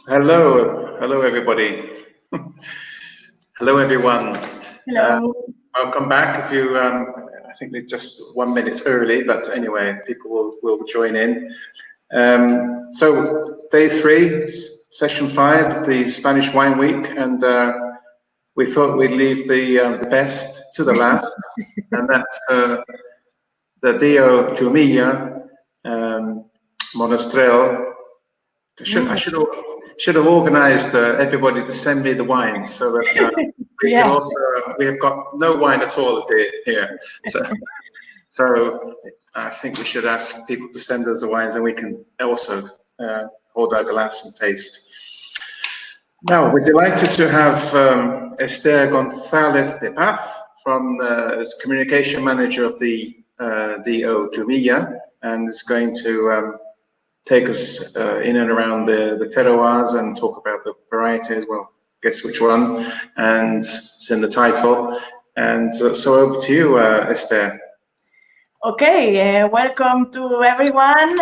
Hello everybody. Hello everyone. Hello. Welcome back. If you, I think it's just 1 minute early, but anyway, people will join in. So day 3, session 5, the Spanish Wine Week, and we thought we'd leave the best to the last, and that's the DO Jumilla, Monastrell. I should have organized everybody to send me the wine so that we can also. We have got no wine at all here, so I think we should ask people to send us the wines, and we can also hold our glass and taste. Now we're delighted to have Esther González de Paz as communication manager of the DO Jumilla, and is going to take us in and around the terroirs and talk about the varieties. Well, guess which one, and it's in the title. And so over to you, Esther. Okay, welcome to everyone.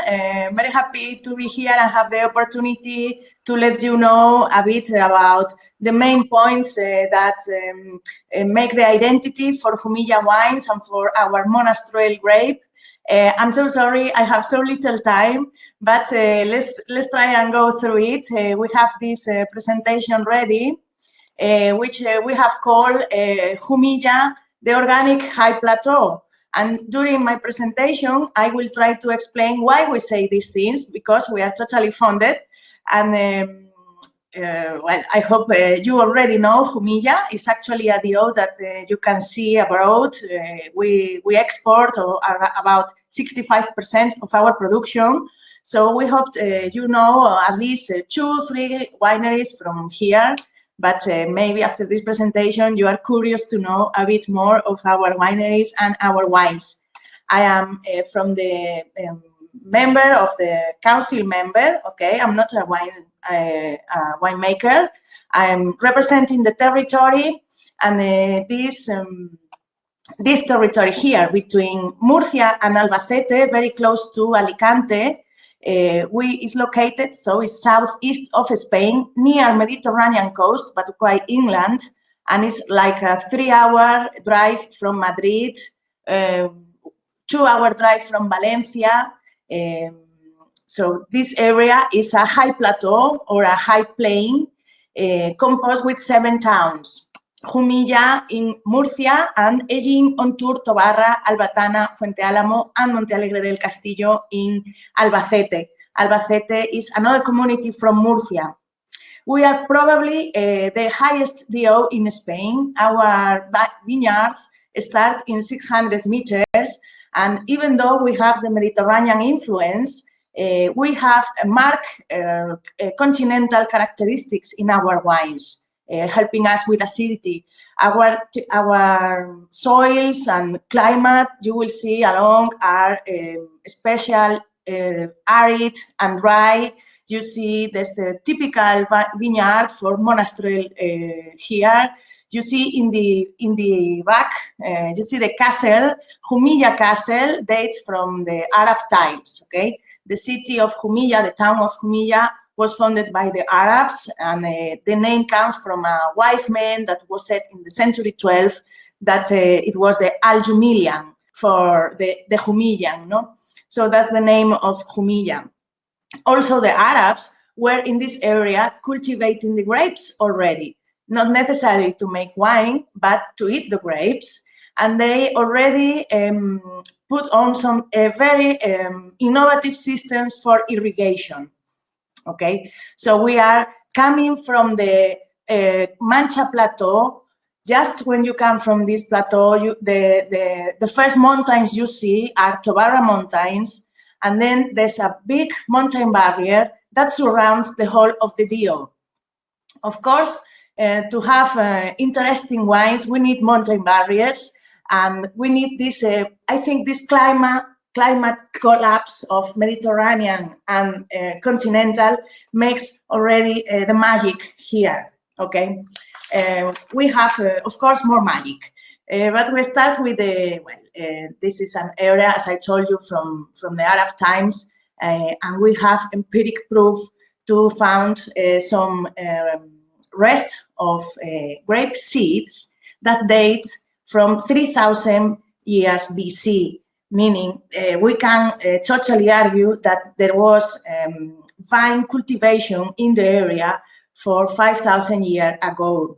Very happy to be here and have the opportunity to let you know a bit about the main points that make the identity for Jumilla Wines and for our Monastrell grape. I'm so sorry, I have so little time, but let's try and go through it. We have this presentation ready, which we have called Jumilla, the Organic High Plateau. And during my presentation, I will try to explain why we say these things, because we are totally funded. And well, I hope you already know Jumilla is actually a DO that you can see abroad. We export about 65% of our production. So we hope you know at least 2-3 wineries from here. But maybe after this presentation, you are curious to know a bit more of our wineries and our wines. I am from the member of the council member. Okay, I'm not a winemaker. I'm representing the territory, and this territory here between Murcia and Albacete, very close to Alicante, is located, so it's southeast of Spain, near Mediterranean coast, but quite inland, and it's like a 3-hour drive from Madrid, 2-hour drive from Valencia. So this area is a high plateau or a high plain composed with 7 towns: Jumilla in Murcia and Ellín, Ontur, Tobarra, Albatana, Fuente Álamo, and Montealegre del Castillo in Albacete. Albacete is another community from Murcia. We are probably the highest DO in Spain. Our vineyards start in 600 meters, and even though we have the Mediterranean influence, we have marked continental characteristics in our wines, helping us with acidity. Our soils and climate, you will see along, are special, arid and dry. You see there's a typical vineyard for Monastrell here. You see in the back, you see the castle. Jumilla Castle dates from the Arab times. Okay, the city of Jumilla, the town of Jumilla, was founded by the Arabs, and the name comes from a wise man that was said in the century 12 that it was the Al-Jumillan for the Jumillan, no? So that's the name of Jumilla. Also, the Arabs were in this area cultivating the grapes already, not necessarily to make wine, but to eat the grapes. And they already put on some very innovative systems for irrigation. Okay, so we are coming from the Mancha Plateau. Just when you come from this plateau, the first mountains you see are Tobarra Mountains, and then there's a big mountain barrier that surrounds the whole of the DO. Of course, to have interesting wines, we need mountain barriers, and we need this, I think this climate collapse of Mediterranean and continental makes already the magic here, okay? We have, of course, more magic, but we start with this is an area, as I told you, from the Arab times, and we have empiric proof to find some rest of grape seeds that date from 3,000 years BC, meaning we can totally argue that there was vine cultivation in the area for 5,000 years ago,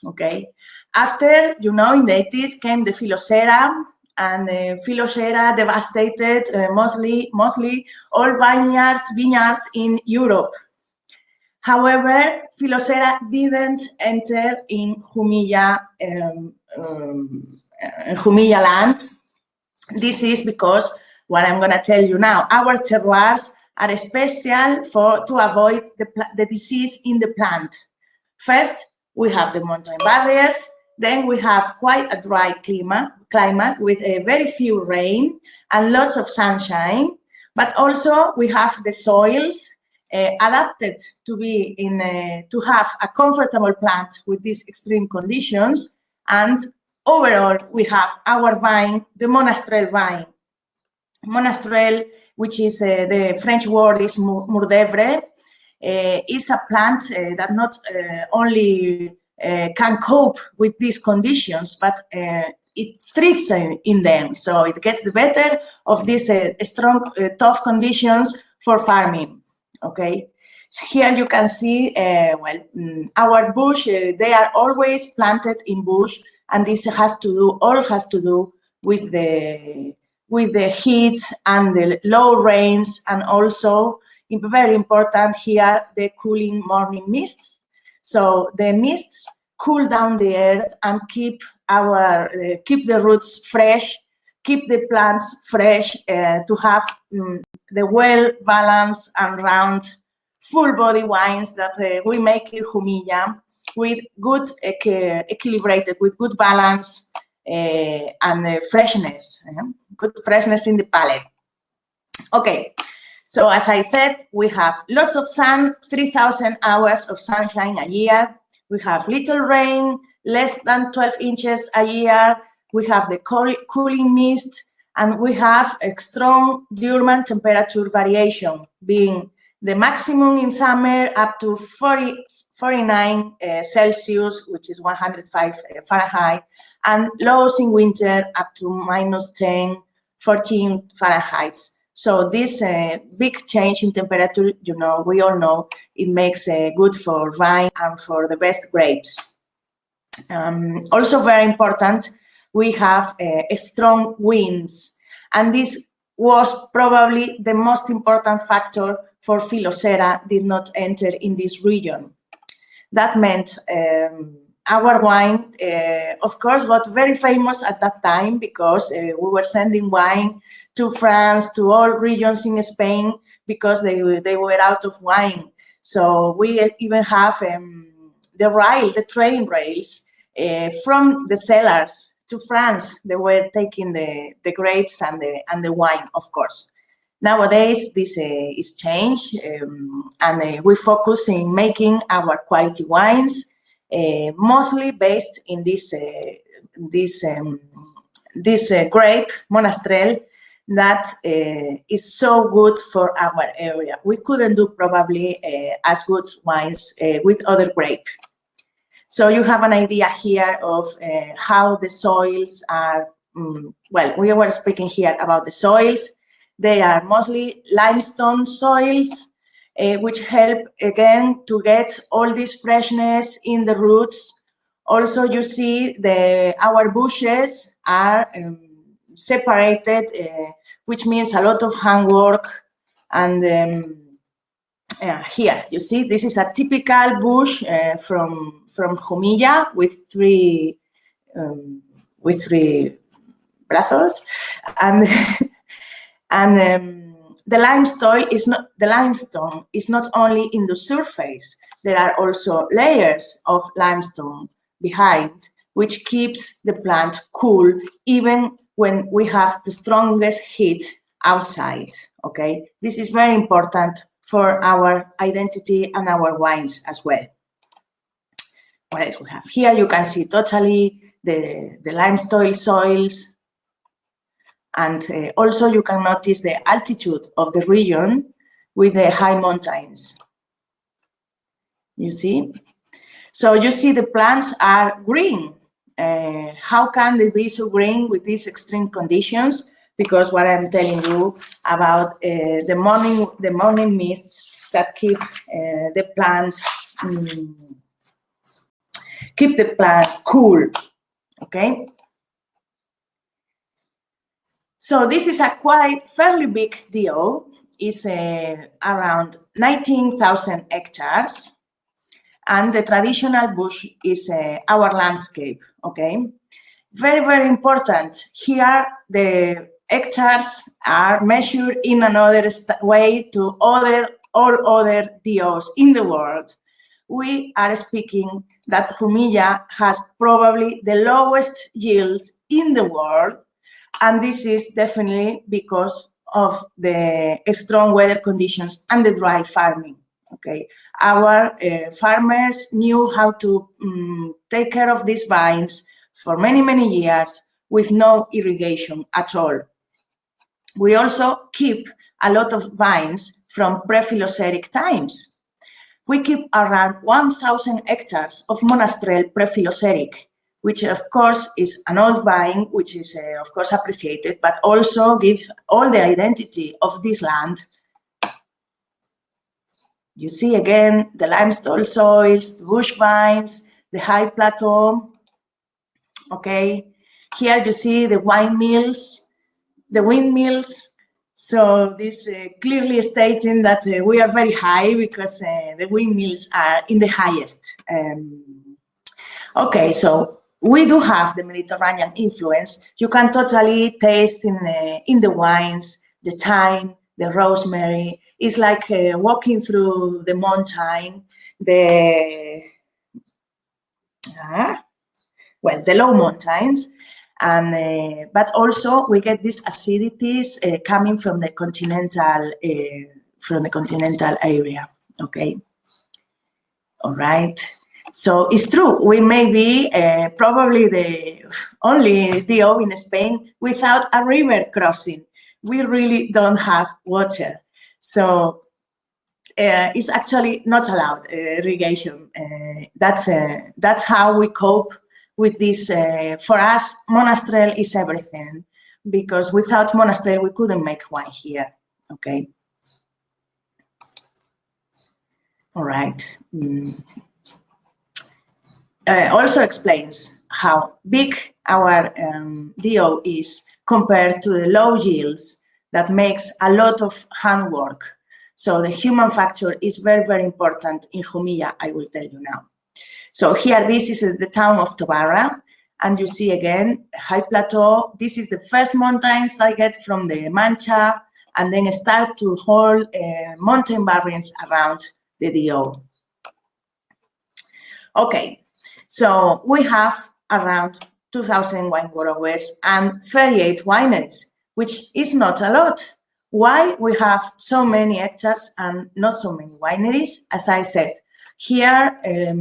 okay? After, in the 80s came the Phylloxera, and Phylloxera devastated mostly all vineyards in Europe. However, Phylloxera didn't enter in Jumilla lands. This is because, what I'm going to tell you now, our terroirs are special to avoid the disease in the plant. First, we have the mountain barriers. Then we have quite a dry climate with a very few rain and lots of sunshine. But also we have the soils adapted to have a comfortable plant with these extreme conditions. And overall, we have our vine, the Monastrell vine. Monastrell, which is the French word is mordevre, is a plant that not only can cope with these conditions, but it thrives in them. So it gets the better of these strong, tough conditions for farming, okay? So here you can see, our bush, they are always planted in bush, and this all has to do with the heat and the low rains, and also, very important here, the cooling morning mists. So the mists cool down the earth and keep the roots fresh, keep the plants fresh to have the well-balanced and round, full-body wines that we make in Jumilla with good equilibrated, with good balance and freshness, good freshness in the palate. Okay. So as I said, we have lots of sun, 3,000 hours of sunshine a year. We have little rain, less than 12 inches a year. We have the cooling mist, and we have a strong diurnal temperature variation, being the maximum in summer up to 49 Celsius, which is 105 Fahrenheit, and lows in winter up to -10, 14 Fahrenheit. So this big change in temperature, we all know, it makes good for vine and for the best grapes. Also very important, we have strong winds, and this was probably the most important factor for Phylloxera did not enter in this region. That meant our wine, of course, got very famous at that time because we were sending wine to France, to all regions in Spain, because they were out of wine. So we even have the train rails from the cellars to France. They were taking the grapes and the wine, of course. Nowadays, this is changed, and we focus in making our quality wines, mostly based in this grape, Monastrell, that is so good for our area. We couldn't do probably as good wines with other grape. So you have an idea here of how the soils are, we were speaking here about the soils. They are mostly limestone soils, which help, again, to get all this freshness in the roots. Also, you see our bushes are separated, which means a lot of handwork. And here, you see, this is a typical bush from Jumilla with three brazos, and the limestone is not only in the surface. There are also layers of limestone behind, which keeps the plant cool even when we have the strongest heat outside. Okay, this is very important for our identity and our wines as well. What else we have here? You can see totally the limestone soils. And also you can notice the altitude of the region with the high mountains. You see? So you see the plants are green. How can they be so green with these extreme conditions? Because what I'm telling you about the morning mists that keep the plant cool. Okay. So this is a quite fairly big DO. It's around 19,000 hectares. And the traditional bush is our landscape, okay? Very, very important. Here, the hectares are measured in another way to all other DOs in the world. We are speaking that Jumilla has probably the lowest yields in the world, and this is definitely because of the strong weather conditions and the dry farming. Okay, our farmers knew how to take care of these vines for many, many years with no irrigation at all. We also keep a lot of vines from pre-Phyloxeric times. We keep around 1,000 hectares of Monastrell pre-Phyloxeric, which of course is an old vine, which is of course appreciated, but also gives all the identity of this land. You see again the limestone soils, the bush vines, the high plateau. Okay, here you see the windmills. So this clearly stating that we are very high because the windmills are in the highest. Okay, so we do have the Mediterranean influence. You can totally taste in the wines, the thyme, the rosemary. It's like walking through the mountain, the low mountains, and but also we get these acidities coming from the continental area. Okay, all right. So it's true, we may be probably the only DO in Spain without a river crossing. We really don't have water. So it's actually not allowed irrigation. That's how we cope with this. For us, Monastrell is everything, because without Monastrell, we couldn't make wine here, okay? All right. Also explains how big our DO is compared to the low yields that makes a lot of handwork. So the human factor is very, very important in Jumilla, I will tell you now. So here, this is the town of Terroir, and you see again, high plateau. This is the first mountains I get from the Mancha, and then start to hold mountain barriers around the DO. Okay, so we have around 2,000 wine growers and 38 wineries, which is not a lot. Why we have so many hectares and not so many wineries? As I said, here a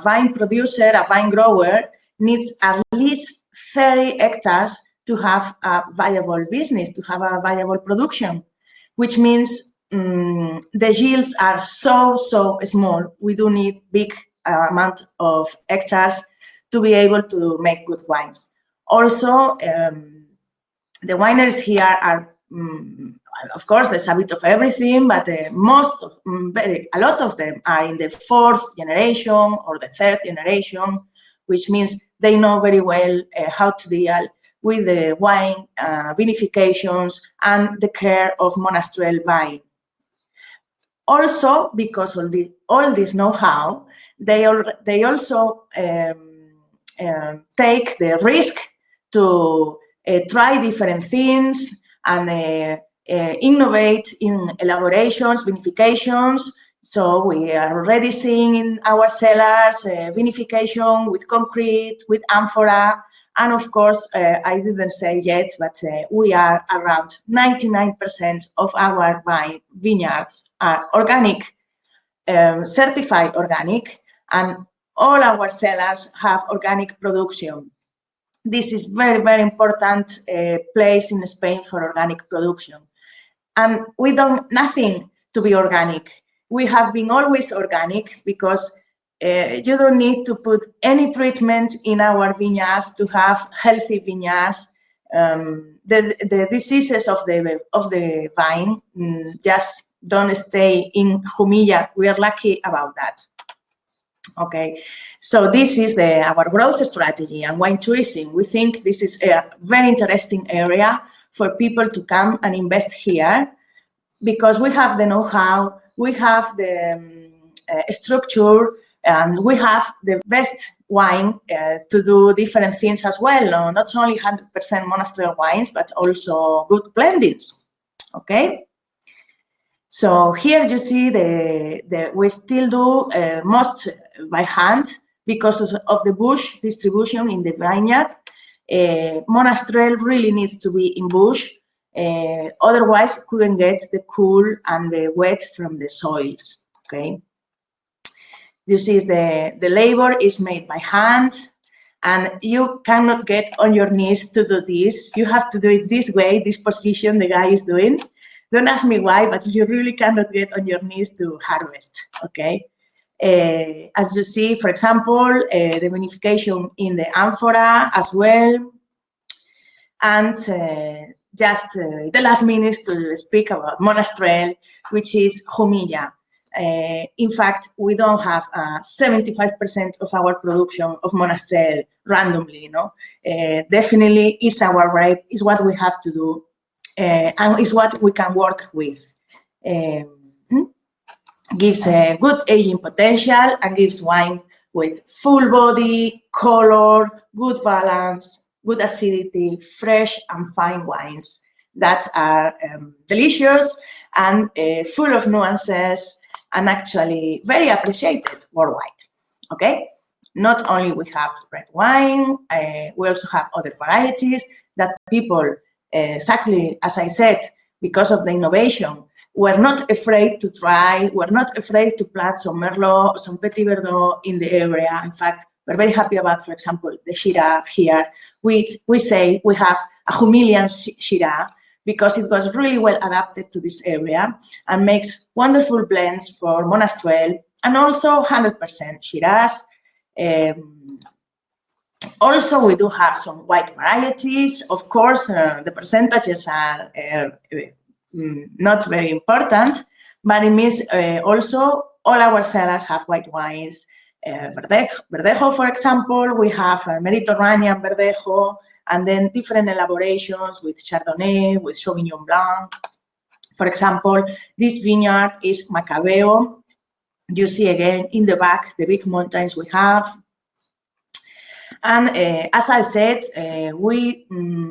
vine producer, a vine grower needs at least 30 hectares to have a viable business, to have a viable production, which means the yields are so small. We do need big amount of hectares to be able to make good wines. Also, the wineries here are, of course, there's a bit of everything, but a lot of them are in the 4th generation or the 3rd generation, which means they know very well how to deal with the wine vinifications and the care of Monastrell vine. Also, because of all this know-how, they also take the risk to try different things and innovate in elaborations, vinifications. So we are already seeing in our cellars vinification with concrete, with amphora, and of course, I didn't say yet, but we are around 99% of our vineyards are organic, certified organic, and all our cellars have organic production. This is very, very important place in Spain for organic production. And we don't nothing to be organic. we have been always organic because you don't need to put any treatment in our vineyards to have healthy vineyards. The diseases of the vine just don't stay in Jumilla. We are lucky about that. Okay, so this is our growth strategy and wine tourism. We think this is a very interesting area for people to come and invest here because we have the know-how, we have the structure, and we have the best wine to do different things as well. No? Not only 100% Monastrell wines, but also good blendings. Okay. So here you see we still do most by hand because of the bush distribution in the vineyard. Monastrell really needs to be in bush. Otherwise, couldn't get the cool and the wet from the soils. Okay. You see the labor is made by hand, and you cannot get on your knees to do this. You have to do it this way, this position the guy is doing. Don't ask me why, but you really cannot get on your knees to harvest, okay? As you see, for example, the vinification in the amphora as well. And just the last minute to speak about Monastrell, which is Jumilla. In fact, we don't have 75% of our production of Monastrell randomly, definitely is our grape, is what we have to do. And is what we can work with. Gives a good aging potential and gives wine with full body, color, good balance, good acidity, fresh and fine wines that are delicious and full of nuances and actually very appreciated worldwide. Okay, not only we have red wine, we also have other varieties that people. Exactly as I said, because of the innovation, we're not afraid to try, we're not afraid to plant some Merlot, some Petit Verdot in the area. In fact, we're very happy about, for example, the Shiraz here. We say we have a Jumillian Shiraz because it was really well adapted to this area and makes wonderful blends for Monastrell and also 100% Shiraz. Also, we do have some white varieties. Of course, the percentages are not very important, but it means also all our cellars have white wines. Verdejo, for example, we have Mediterranean Verdejo, and then different elaborations with Chardonnay, with Sauvignon Blanc. For example, this vineyard is Macabeo. You see again in the back the big mountains we have. And as I said, we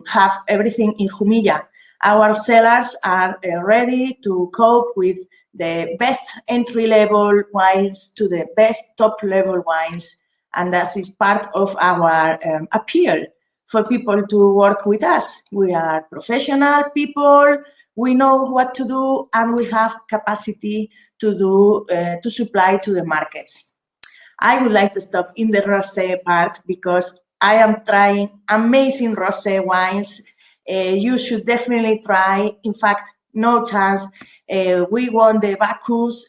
have everything in Jumilla. Our cellars are ready to cope with the best entry-level wines to the best top-level wines. And that is part of our appeal for people to work with us. We are professional people, we know what to do, and we have capacity to supply to the markets. I would like to stop in the rosé part because I am trying amazing rosé wines. You should definitely try. In fact, no chance. We won the Bacchus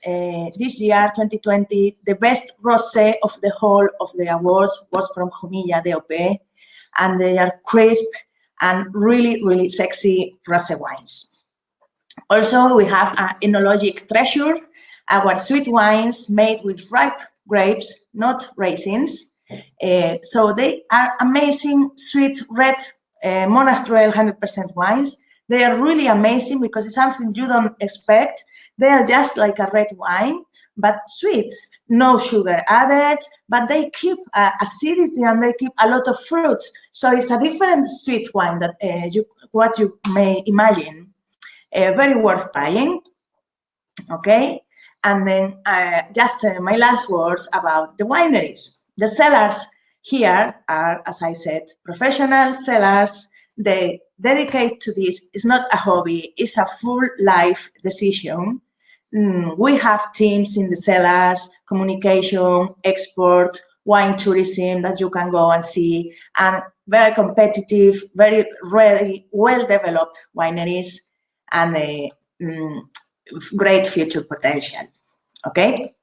this year, 2020. The best rosé of the whole of the awards was from Jumilla DOP, and they are crisp and really, really sexy rosé wines. Also, we have an enologic treasure, our sweet wines made with ripe grapes, not raisins. So they are amazing, sweet, red Monastrell 100% wines. They are really amazing because it's something you don't expect. They are just like a red wine, but sweet, no sugar added, but they keep acidity and they keep a lot of fruit. So it's a different sweet wine that what you may imagine. Very worth trying, okay? And then just my last words about the wineries. The cellars here are, as I said, professional cellars. They dedicate to this. It's not a hobby. It's a full life decision. We have teams in the cellars, communication, export, wine tourism that you can go and see, and very competitive, very ready, well-developed wineries, and great future potential. Okay.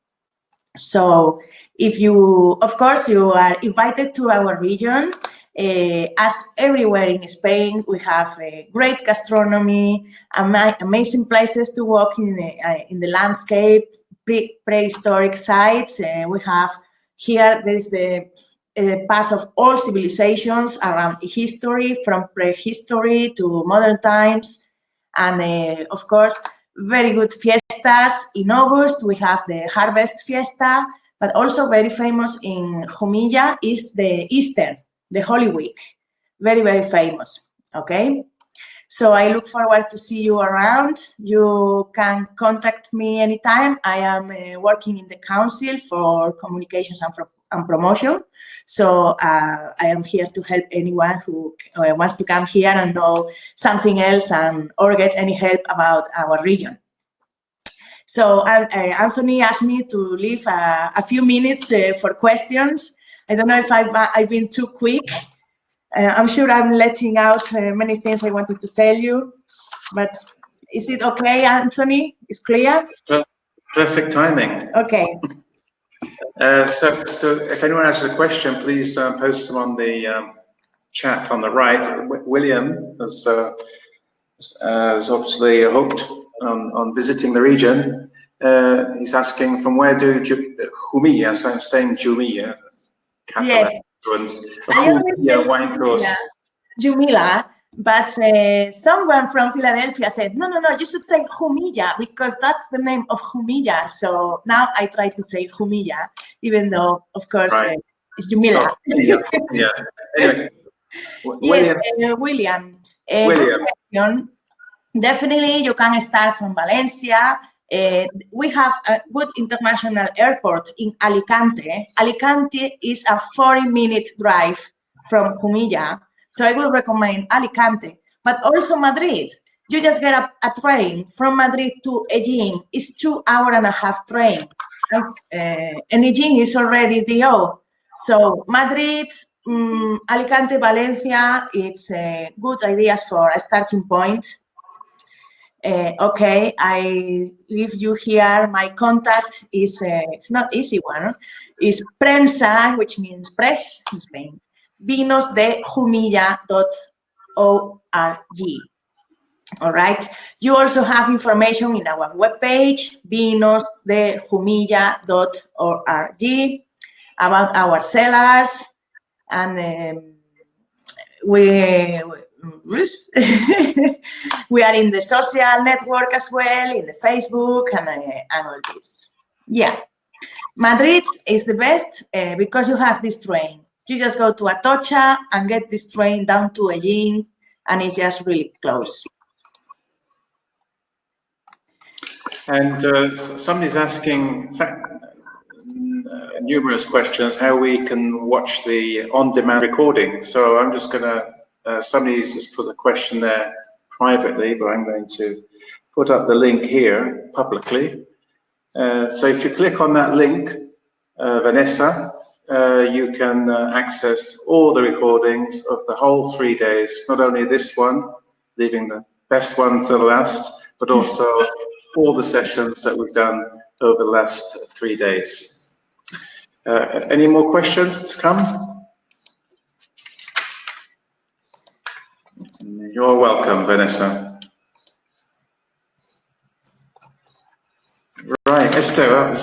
So if you, of course, you are invited to our region. As everywhere in Spain, we have a great gastronomy, amazing places to walk in the landscape, prehistoric sites. We have here, there is the past of all civilizations around history, from prehistory to modern times. And of course, very good fiestas. In August, we have the Harvest Fiesta, but also very famous in Jumilla is the Easter, the Holy Week. Very, very famous, okay? So I look forward to see you around. You can contact me anytime. I am working in the Council for Communications and Promotion. So I am here to help anyone who wants to come here and know something else or get any help about our region. So Anthony asked me to leave a few minutes for questions. I don't know if I've been too quick. I'm sure I'm letting out many things I wanted to tell you, but is it okay, Anthony? Is clear? Perfect timing. Okay. So if anyone has a question, please post them on the chat on the right. William is obviously hooked on visiting the region. He's asking, from where do Jumilla, so I'm saying Jumilla, Yes. Jumilla wine tours. Jumilla, but someone from Philadelphia said, no, you should say Jumilla, because that's the name of Jumilla. So now I try to say Jumilla, even though, of course, it's Jumilla. Yeah. Anyway, yes, William. Good question. Definitely, you can start from Valencia. We have a good international airport in Alicante. Alicante is a 40-minute drive from Jumilla. So I would recommend Alicante, but also Madrid. You just get a train from Madrid to Egin. It's 2.5-hour train. And Egin is already DO. So Madrid, Alicante, Valencia, it's good ideas for a starting point. Okay, I leave you here. My contact is, it's not easy one, is prensa, which means press in Spain, vinosdejumilla.org. All right. You also have information in our webpage, vinosdejumilla.org, about our sellers, and we are in the social network as well, in the Facebook and all this. Yeah. Madrid is the best because you have this train. You just go to Atocha and get this train down to Egin, and it's just really close. And somebody's asking numerous questions how we can watch the on-demand recording. So I'm just going to, somebody's just put a question there privately, but I'm going to put up the link here publicly. So if you click on that link, Vanessa, you can access all the recordings of the whole 3 days, not only this one, leaving the best one to the last, but also all the sessions that we've done over the last 3 days. Any more questions to come? You're welcome, Vanessa. Right, Esther,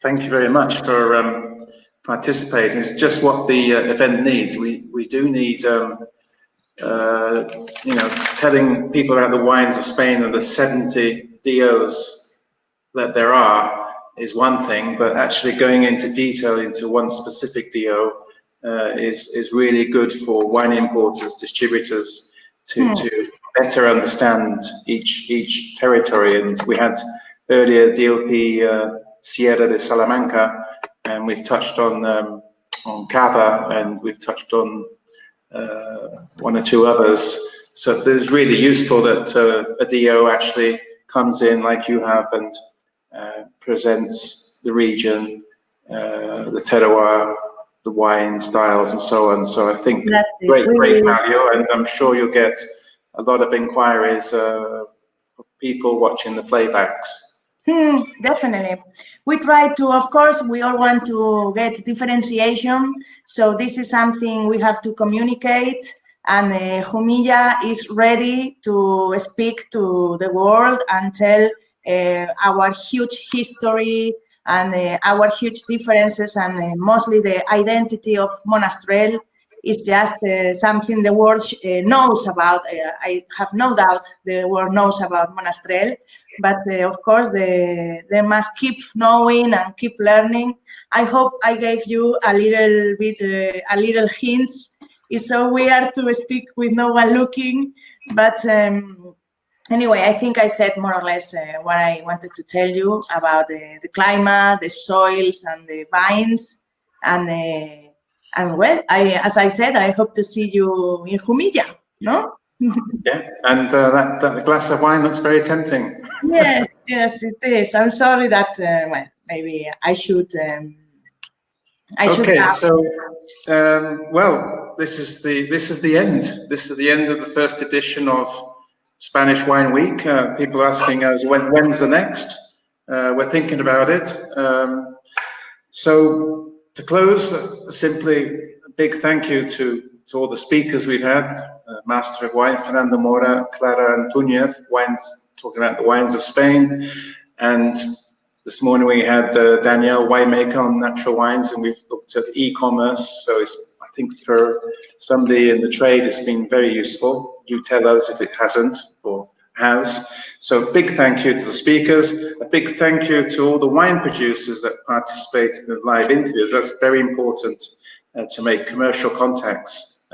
thank you very much for participating. It's just what the event needs. We do need, you know, telling people about the wines of Spain and the 70 DOs that there are is one thing, but actually going into detail into one specific DO is really good for wine importers, distributors to better understand each territory. And we had earlier DOP Sierra de Salamanca, and we've touched on Cava, and we've touched on one or two others. So it's really useful that a DO actually comes in like you have and presents the region, the terroir, the wine styles, and so on. So I think great value, and I'm sure you'll get a lot of inquiries of people watching the playbacks. Definitely. We try to, of course, we all want to get differentiation. So this is something we have to communicate. And Jumilla is ready to speak to the world and tell our huge history and our huge differences, and mostly the identity of Monastrell is just something the world knows about. I have no doubt the world knows about Monastrell, but of course they must keep knowing and keep learning. I hope I gave you a little bit, a little hints. It's so weird to speak with no one looking, but anyway, I think I said more or less what I wanted to tell you about the climate, the soils, and the vines. And well, as I said, I hope to see you in Jumilla, no? Yeah, and that glass of wine looks very tempting. Yes, yes, it is. I'm sorry that, well, maybe I should. Okay, so well, this is the end. This is the end of the first edition of Spanish Wine Week. People asking us when's the next. We're thinking about it. So to close, simply a big thank you to all the speakers we've had. Master of Wine Fernando Mora, Clara Antuñez, wines talking about the wines of Spain, and this morning we had Danielle, winemaker, on natural wines, and we've looked at e-commerce. So it's, I think for somebody in the trade, it's been very useful. You tell us if it hasn't or has. So a big thank you to the speakers. A big thank you to all the wine producers that participated in the live interviews. That's very important to make commercial contacts,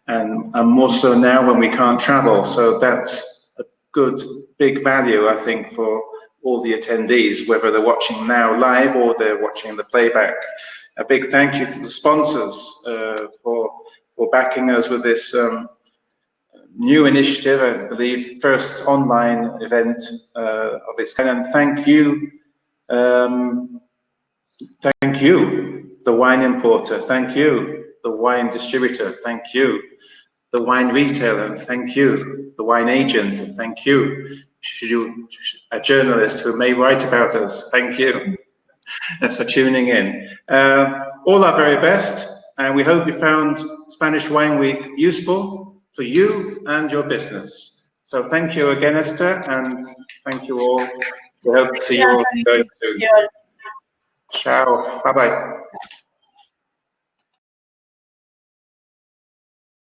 and more so now when we can't travel. So that's a good big value, I think, for all the attendees, whether they're watching now live or they're watching the playback. A big thank you to the sponsors for backing us with this new initiative, I believe first online event of its kind. And thank you, the wine importer. Thank you, the wine distributor. Thank you, the wine retailer. Thank you, the wine agent. Thank you, a journalist who may write about us. Thank you for tuning in. All our very best, and we hope you found Spanish Wine Week useful for you and your business. So thank you again, Esther, and thank you all. We hope to see you all very soon. Ciao. Bye-bye.